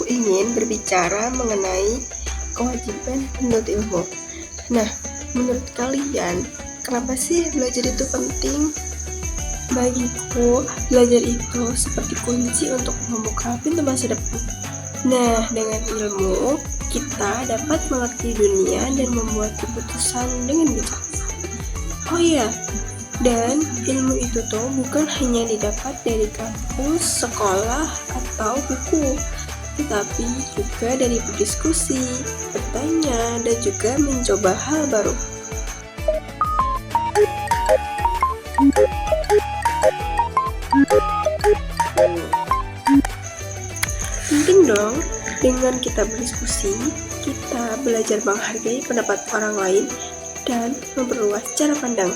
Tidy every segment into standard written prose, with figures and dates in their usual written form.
ingin berbicara mengenai kewajiban menuntut ilmu. Nah, menurut kalian, kenapa sih belajar itu penting? Bagiku, belajar itu seperti kunci untuk membuka pintu masa depan. Nah, dengan ilmu, kita dapat mengerti dunia dan membuat keputusan dengan bijak. Oh iya, dan ilmu itu tuh bukan hanya didapat dari kampus, sekolah, atau buku, tetapi juga dari berdiskusi, bertanya, dan juga mencoba hal baru. Penting dong, dengan kita berdiskusi, kita belajar menghargai pendapat orang lain dan memperluas cara pandang.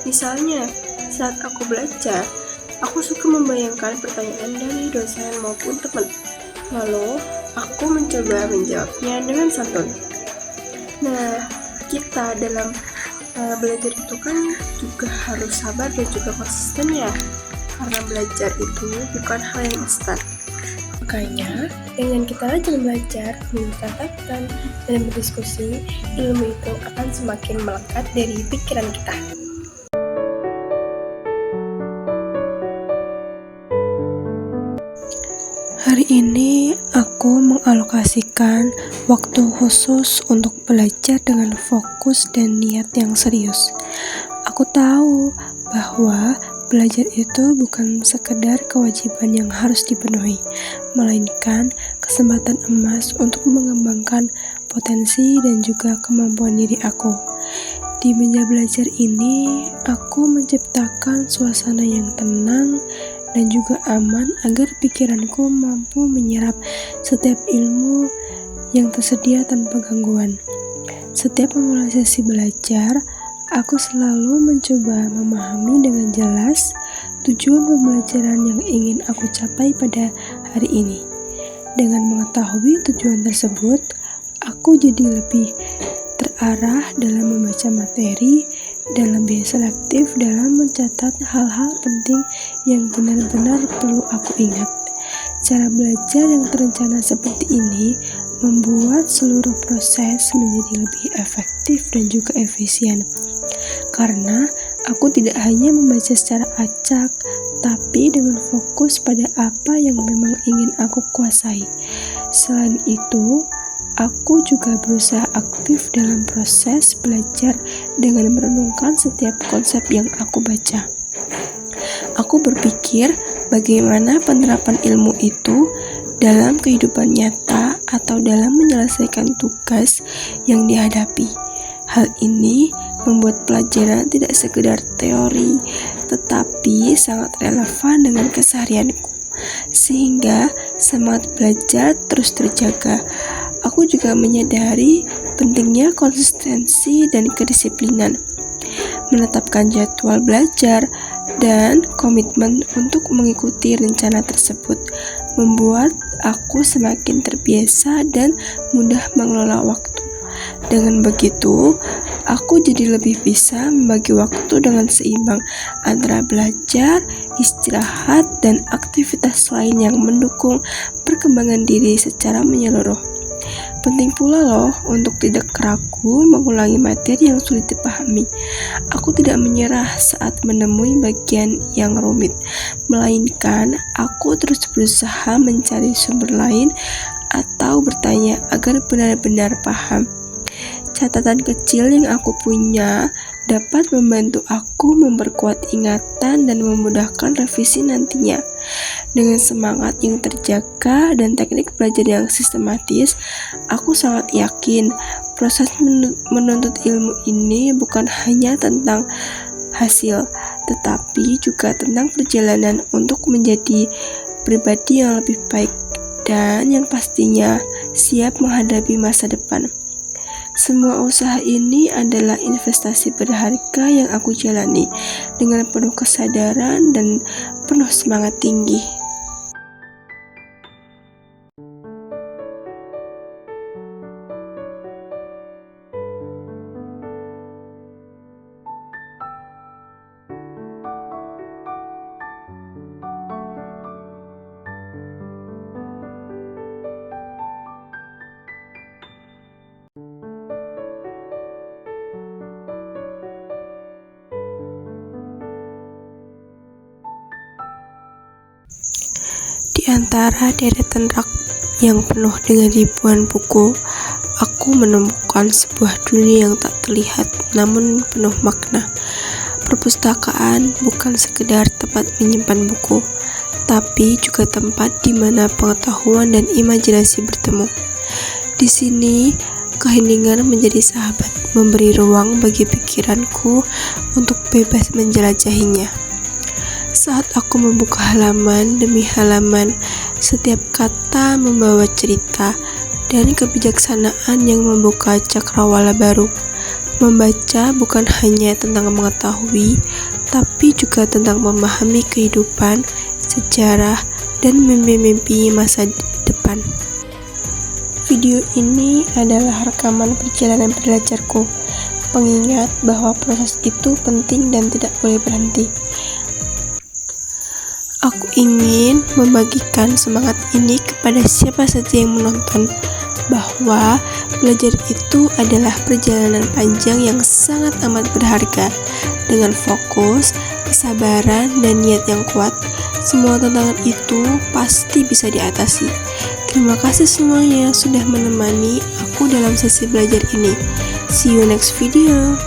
Misalnya, saat aku belajar, aku suka membayangkan pertanyaan dari dosen maupun teman. Lalu, aku mencoba menjawabnya dengan santun. Nah, kita dalam belajar itu kan juga harus sabar dan juga konsisten ya. Karena belajar itu bukan hal yang instan. Makanya, dengan kita rajin belajar, mencatatkan, dan berdiskusi, ilmu itu akan semakin melekat dari pikiran kita. Hari ini aku mengalokasikan waktu khusus untuk belajar dengan fokus dan niat yang serius. Aku tahu bahwa belajar itu bukan sekedar kewajiban yang harus dipenuhi, melainkan kesempatan emas untuk mengembangkan potensi dan juga kemampuan diri aku. Di meja belajar ini, aku menciptakan suasana yang tenang dan juga aman agar pikiranku mampu menyerap setiap ilmu yang tersedia tanpa gangguan. Setiap memulai sesi belajar, aku selalu mencoba memahami dengan jelas tujuan pembelajaran yang ingin aku capai pada hari ini. Dengan mengetahui tujuan tersebut, aku jadi lebih terarah dalam membaca materi dan lebih selektif dalam mencatat hal-hal penting yang benar-benar perlu aku ingat. Cara belajar yang terencana seperti ini membuat seluruh proses menjadi lebih efektif dan juga efisien. Karena aku tidak hanya membaca secara acak, tapi dengan fokus pada apa yang memang ingin aku kuasai. Selain itu, aku juga berusaha aktif dalam proses belajar dengan merenungkan setiap konsep yang aku baca. Aku berpikir bagaimana penerapan ilmu itu dalam kehidupan nyata atau dalam menyelesaikan tugas yang dihadapi. Hal ini membuat pelajaran tidak sekedar teori, tetapi sangat relevan dengan keseharianku, sehingga semangat belajar terus terjaga. Aku juga menyadari pentingnya konsistensi dan kedisiplinan. Menetapkan jadwal belajar dan komitmen untuk mengikuti rencana tersebut membuat aku semakin terbiasa dan mudah mengelola waktu. Dengan begitu, aku jadi lebih bisa membagi waktu dengan seimbang antara belajar, istirahat, dan aktivitas lain yang mendukung perkembangan diri secara menyeluruh. Penting pula loh untuk tidak ragu mengulangi materi yang sulit dipahami. Aku tidak menyerah saat menemui bagian yang rumit, melainkan aku terus berusaha mencari sumber lain atau bertanya agar benar-benar paham. Catatan kecil yang aku punya dapat membantu aku memperkuat ingatan dan memudahkan revisi nantinya. Dengan semangat yang terjaga dan teknik belajar yang sistematis, aku sangat yakin proses menuntut ilmu ini bukan hanya tentang hasil, tetapi juga tentang perjalanan untuk menjadi pribadi yang lebih baik dan yang pastinya siap menghadapi masa depan. Semua usaha ini adalah investasi berharga yang aku jalani dengan penuh kesadaran dan penuh semangat tinggi. Di antara deretan rak yang penuh dengan ribuan buku, aku menemukan sebuah dunia yang tak terlihat namun penuh makna. Perpustakaan bukan sekedar tempat menyimpan buku, tapi juga tempat di mana pengetahuan dan imajinasi bertemu. Di sini, keheningan menjadi sahabat, memberi ruang bagi pikiranku untuk bebas menjelajahinya. Saat aku membuka halaman demi halaman, setiap kata membawa cerita dan kebijaksanaan yang membuka cakrawala baru. Membaca bukan hanya tentang mengetahui, tapi juga tentang memahami kehidupan, sejarah, dan mimpi-mimpi masa depan. Video ini adalah rekaman perjalanan belajarku, pengingat bahwa proses itu penting dan tidak boleh berhenti. Aku ingin membagikan semangat ini kepada siapa saja yang menonton, bahwa belajar itu adalah perjalanan panjang yang sangat amat berharga. Dengan fokus, kesabaran, dan niat yang kuat, semua tantangan itu pasti bisa diatasi. Terima kasih semuanya sudah menemani aku dalam sesi belajar ini. See you next video.